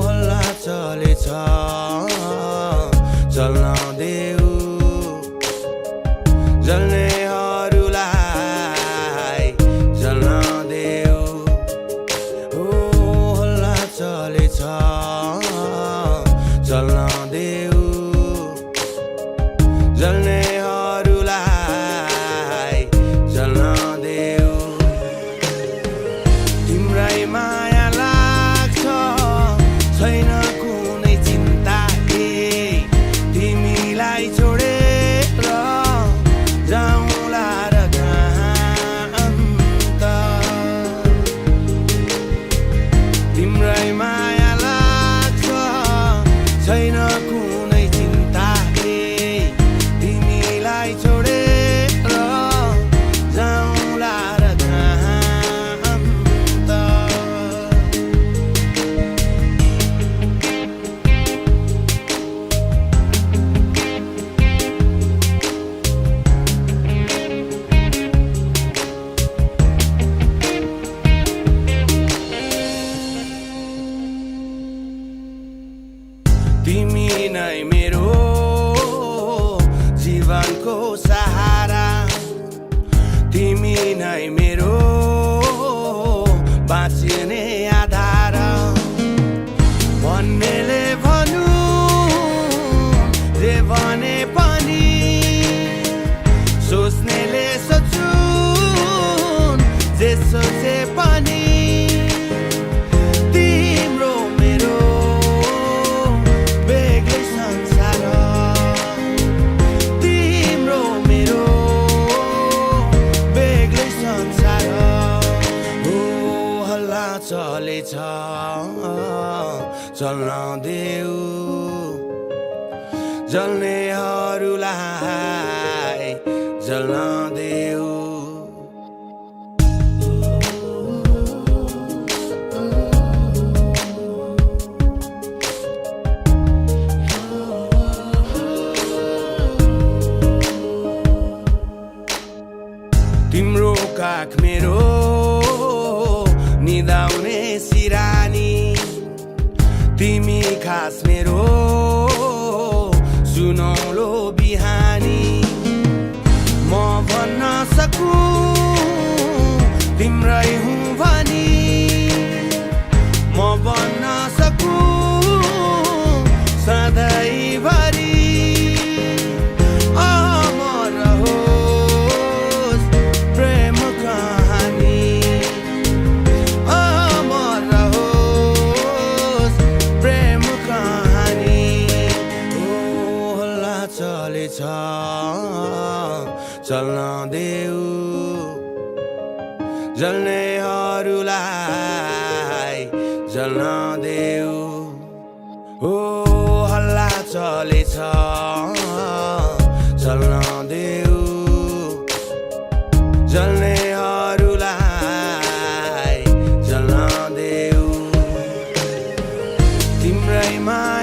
हल्ला चलेछ जल्न देऊ जल्नेहरूलाई जल्न देऊ हल्ला चलेछ जल्न देऊ जल्नेहरूलाई जल्न देऊ तिम्रै माया लाग्छ छैन कुनै चिन्ता तिमीलाई छोडेर जाउँला र कहाँ अन्त तिम्रै माया लाग्छ छैन कुनै चिन्ता तिमीलाई छोडेर जाउँला र कहाँ अन्त तिमी नै मेरो जीवनको सहारा तिमी नै मेरो बाँच्ने आधार भन्नेले भन्नु जे भने पनि सोच्नेले सोचुन् जे सोचे पनि तिम्रो मेरो बेग्लै संसार तिम्रो मेरो बेग्लै संसार हल्ला चलेछ चल्न देऊ जल्नेहरूलाई जल्न देऊ तिम्रो काख मेरो निदाउने सिरानी तिमी खास मेरो सुनौलो बिहानी म भन्न सकूं तिम्रै हुँ भनी म भन्न सकूं सधैँभरि अमर रहोस् प्रेम कहानी अमर रहोस् प्रेम कहानी हल्ला चलेछ चल्न देऊ जल्नेहरूलाई जल्न देऊ हल्ला चलेछ चल्न देऊ जल्नेहरूलाई जल्न देऊ तिम्रै माया